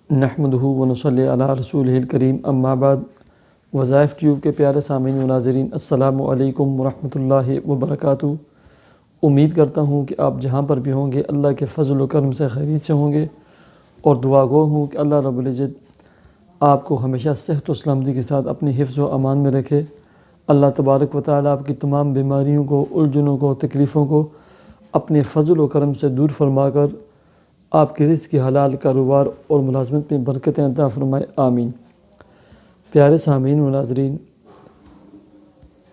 نحمدہ ونصلی علی رسولہ الکریم اما بعد۔ وظائف ٹیوب کے پیارے سامعین و ناظرین، السلام علیکم ورحمۃ اللہ وبرکاتہ۔ امید کرتا ہوں کہ آپ جہاں پر بھی ہوں گے اللہ کے فضل و کرم سے خیریت سے ہوں گے، اور دعا گو ہوں کہ اللہ رب العزت آپ کو ہمیشہ صحت و سلامتی کے ساتھ اپنی حفظ و امان میں رکھے۔ اللہ تبارک و تعالیٰ آپ کی تمام بیماریوں کو، الجھنوں کو، تکلیفوں کو اپنے فضل و کرم سے دور فرما کر آپ کے رزق کی حلال کاروبار اور ملازمت میں برکتیں عطا فرمائے، آمین۔ پیارے سامعین و ناظرین،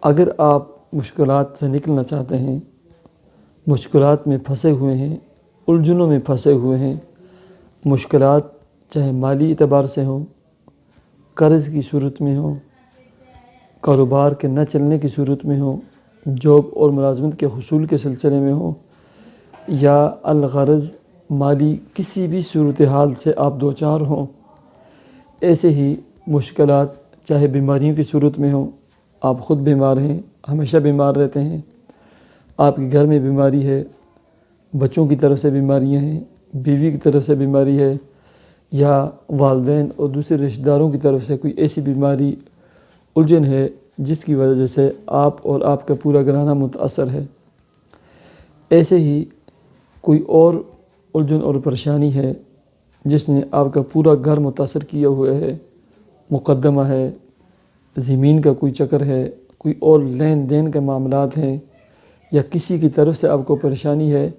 اگر آپ مشکلات سے نکلنا چاہتے ہیں، مشکلات میں پھنسے ہوئے ہیں، الجھنوں میں پھنسے ہوئے ہیں، مشکلات چاہے مالی اعتبار سے ہوں، قرض کی صورت میں ہوں، کاروبار کے نہ چلنے کی صورت میں ہوں، جاب اور ملازمت کے حصول کے سلسلے میں ہوں، یا الغرض مالی کسی بھی صورتحال سے آپ دوچار ہوں، ایسے ہی مشکلات چاہے بیماریوں کی صورت میں ہوں، آپ خود بیمار ہیں، ہمیشہ بیمار رہتے ہیں، آپ کے گھر میں بیماری ہے، بچوں کی طرف سے بیماریاں ہیں، بیوی کی طرف سے بیماری ہے، یا والدین اور دوسرے رشتہ داروں کی طرف سے کوئی ایسی بیماری الجھن ہے جس کی وجہ سے آپ اور آپ کا پورا گھرانہ متاثر ہے، ایسے ہی کوئی اور الجھن اور پریشانی ہے جس نے آپ کا پورا گھر متاثر کیا ہوا ہے، مقدمہ ہے، زمین کا کوئی چکر ہے، کوئی اور لین دین کے معاملات ہیں، یا کسی کی طرف سے آپ کو پریشانی ہے،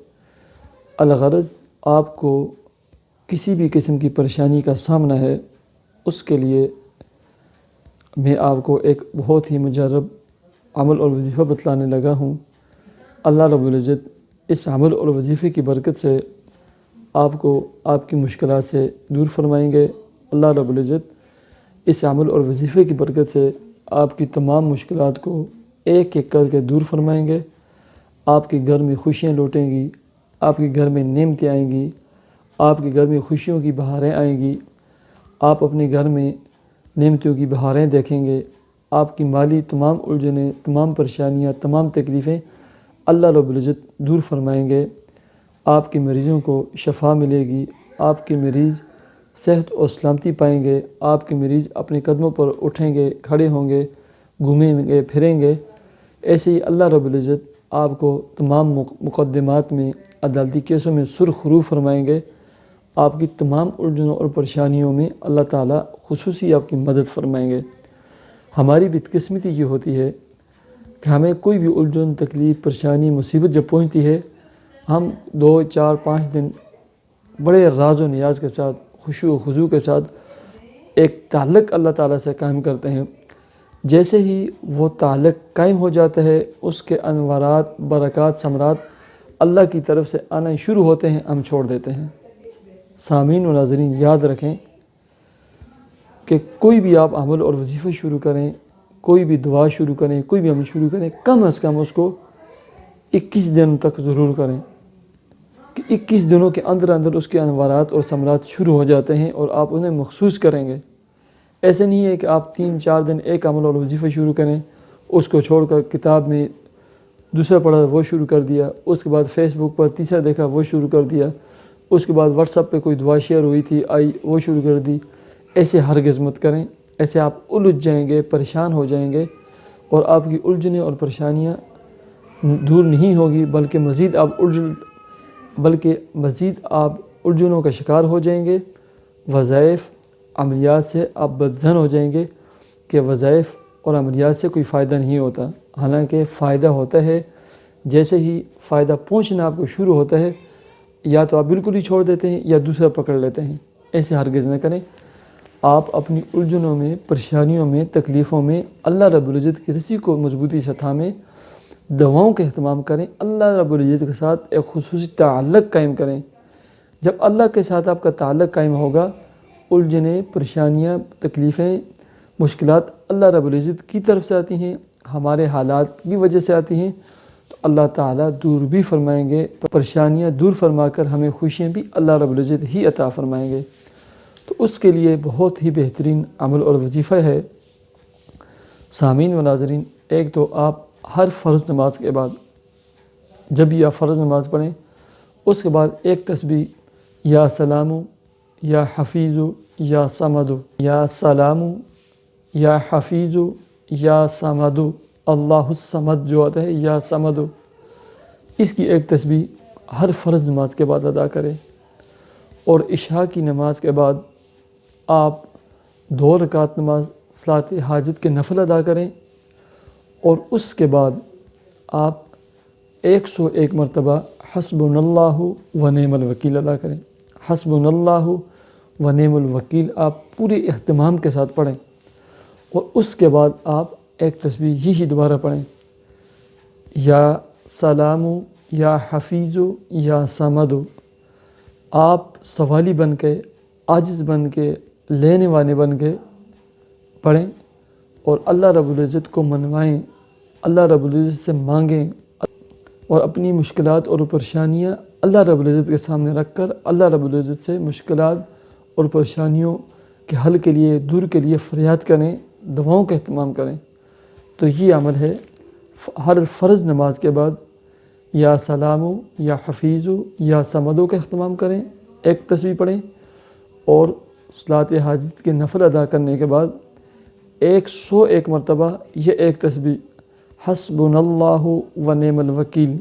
الغرض آپ کو کسی بھی قسم کی پریشانی کا سامنا ہے، اس کے لیے میں آپ کو ایک بہت ہی مجرب عمل اور وظیفہ بتلانے لگا ہوں۔ اللہ رب العزت اس عمل اور وظیفے کی برکت سے آپ کو آپ کی مشکلات سے دور فرمائیں گے۔ اللہ رب العزت اس عمل اور وظیفے کی برکت سے آپ کی تمام مشکلات کو ایک ایک کر کے دور فرمائیں گے۔ آپ کے گھر میں خوشیاں لوٹیں گی، آپ کے گھر میں نعمتیں آئیں گی، آپ کے گھر میں خوشیوں کی بہاریں آئیں گی، آپ اپنے گھر میں نعمتوں کی بہاریں دیکھیں گے، آپ کی مالی تمام الجھنیں، تمام پریشانیاں، تمام تکلیفیں اللہ رب العزت دور فرمائیں گے۔ آپ کے مریضوں کو شفا ملے گی، آپ کے مریض صحت اور سلامتی پائیں گے، آپ کے مریض اپنے قدموں پر اٹھیں گے، کھڑے ہوں گے، گھومیں گے، پھریں گے۔ ایسے ہی اللہ رب العزت آپ کو تمام مقدمات میں، عدالتی کیسوں میں سرخرو فرمائیں گے۔ آپ کی تمام الجھنوں اور پریشانیوں میں اللہ تعالیٰ خصوصی آپ کی مدد فرمائیں گے۔ ہماری بدقسمتی یہ ہوتی ہے کہ ہمیں کوئی بھی الجھن، تکلیف، پریشانی، مصیبت جب پہنچتی ہے، ہم 2، 4، 5 دن بڑے راز و نیاز کے ساتھ، خشوع و خضوع کے ساتھ ایک تعلق اللہ تعالیٰ سے قائم کرتے ہیں۔ جیسے ہی وہ تعلق قائم ہو جاتا ہے، اس کے انوارات، برکات، ثمرات اللہ کی طرف سے آنا شروع ہوتے ہیں، ہم چھوڑ دیتے ہیں۔ سامعین و ناظرین، یاد رکھیں کہ کوئی بھی آپ عمل اور وظیفہ شروع کریں، کوئی بھی دعا شروع کریں، کوئی بھی عمل شروع کریں، کم از کم اس کو 21 دن تک ضرور کریں، کہ 21 دنوں کے اندر اندر اس کے انوارات اور ثمرات شروع ہو جاتے ہیں اور آپ انہیں محسوس کریں گے۔ ایسے نہیں ہے کہ آپ 3-4 دن ایک عمل اور وظیفہ شروع کریں، اس کو چھوڑ کر کتاب میں دوسرا پڑھا وہ شروع کر دیا، اس کے بعد فیس بک پر تیسرا دیکھا وہ شروع کر دیا، اس کے بعد واٹس ایپ پہ کوئی دعا شیئر ہوئی تھی آئی وہ شروع کر دی۔ ایسے ہرگز مت کریں، ایسے آپ الجھ جائیں گے، پریشان ہو جائیں گے، اور آپ کی الجھنیں اور پریشانیاں دور نہیں ہوگی، بلکہ مزید آپ الجھنوں کا شکار ہو جائیں گے۔ وظائف، عملیات سے آپ بدظن ہو جائیں گے کہ وظائف اور عملیات سے کوئی فائدہ نہیں ہوتا، حالانکہ فائدہ ہوتا ہے۔ جیسے ہی فائدہ پہنچنا آپ کو شروع ہوتا ہے، یا تو آپ بالکل ہی چھوڑ دیتے ہیں یا دوسرا پکڑ لیتے ہیں۔ ایسے ہرگز نہ کریں۔ آپ اپنی الجھنوں میں، پریشانیوں میں، تکلیفوں میں اللہ رب العزت کی رسی کو مضبوطی سے تھامیں، دعاؤں کا اہتمام کریں، اللہ رب العزت کے ساتھ ایک خصوصی تعلق قائم کریں۔ جب اللہ کے ساتھ آپ کا تعلق قائم ہوگا، الجھنیں، پریشانیاں، تکلیفیں، مشکلات اللہ رب العزت کی طرف سے آتی ہیں، ہمارے حالات کی وجہ سے آتی ہیں، تو اللہ تعالیٰ دور بھی فرمائیں گے، پریشانیاں دور فرما کر ہمیں خوشیاں بھی اللہ رب العزت ہی عطا فرمائیں گے۔ تو اس کے لیے بہت ہی بہترین عمل اور وظیفہ ہے۔ سامعین و ناظرین، ایک تو آپ ہر فرض نماز کے بعد جب بھی آپ فرض نماز پڑھیں، اس کے بعد ایک تسبیح یا سلام یا حفیظ یا صمد یا سلام یا حفیظ یا صمد اللہ الصمد جو آتا ہے یا صمد، اس کی ایک تسبیح ہر فرض نماز کے بعد ادا کریں، اور عشاء کی نماز کے بعد آپ 2 رکعت نماز صلاۃ حاجت کے نفل ادا کریں، اور اس کے بعد آپ 101 مرتبہ حسبنا اللہ و نعم الوکیل ادا کریں۔ حسبنا اللہ و نعم الوکیل آپ پورے اہتمام کے ساتھ پڑھیں، اور اس کے بعد آپ ایک تسبیح یہی دوبارہ پڑھیں، یا سلام یا حفیظ یا صمد۔ آپ سوالی بن کے، عاجز بن کے، لینے والے بن کے پڑھیں، اور اللہ رب العزت کو منوائیں، اللہ رب العزت سے مانگیں، اور اپنی مشکلات اور پریشانیاں اللہ رب العزت کے سامنے رکھ کر اللہ رب العزت سے مشکلات اور پریشانیوں کے حل کے لیے، دور کے لیے فریاد کریں، دعاؤں کا اہتمام کریں۔ تو یہ عمل ہے، ہر فرض نماز کے بعد یا سلام یا حفیظ یا صمدوں کا اہتمام کریں، ایک تسبیح پڑھیں، اور صلاۃ حاجت کے نفل ادا کرنے کے بعد 101 مرتبہ یہ ایک تسبیح حسبنا اللہ و نعم الوکیل،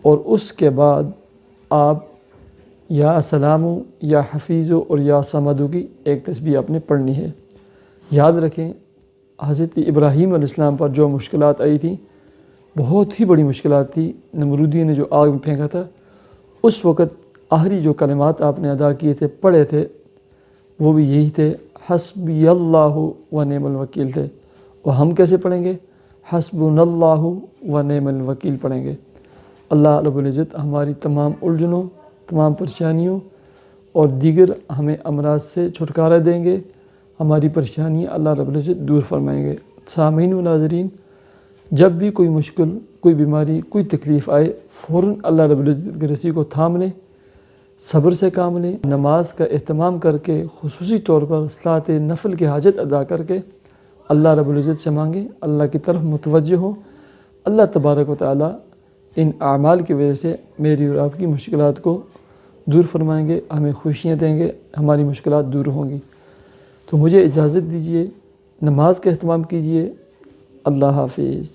اور اس کے بعد آپ یا سلام یا حفیظ اور یا صمد کی ایک تسبیح آپ نے پڑھنی ہے۔ یاد رکھیں، حضرت ابراہیم علیہ السلام پر جو مشکلات آئی تھیں، بہت ہی بڑی مشکلات تھی، نمرودی نے جو آگ میں پھینکا تھا، اس وقت آخری جو کلمات آپ نے ادا کیے تھے، پڑھے تھے، وہ بھی یہی تھے، حسبی اللہ و نعم الوکیل تھے۔ اور ہم کیسے پڑھیں گے؟ حسبنا اللہ و نعم الوکیل پڑھیں گے۔ اللہ رب العزت ہماری تمام الجھنوں، تمام پریشانیوں اور دیگر ہمیں امراض سے چھٹکارا دیں گے، ہماری پریشانیاں اللہ رب العزت دور فرمائیں گے۔ سامعین و ناظرین، جب بھی کوئی مشکل، کوئی بیماری، کوئی تکلیف آئے، فوراً اللہ رب العزت کی رسی کو تھام لیں، صبر سے کام لیں، نماز کا اہتمام کر کے، خصوصی طور پر صلاۃ نفل کی حاجت ادا کر کے اللہ رب العزت سے مانگیں، اللہ کی طرف متوجہ ہوں۔ اللہ تبارک و تعالی ان اعمال کی وجہ سے میری اور آپ کی مشکلات کو دور فرمائیں گے، ہمیں خوشیاں دیں گے، ہماری مشکلات دور ہوں گی۔ تو مجھے اجازت دیجیے، نماز کا اہتمام کیجیے۔ اللہ حافظ۔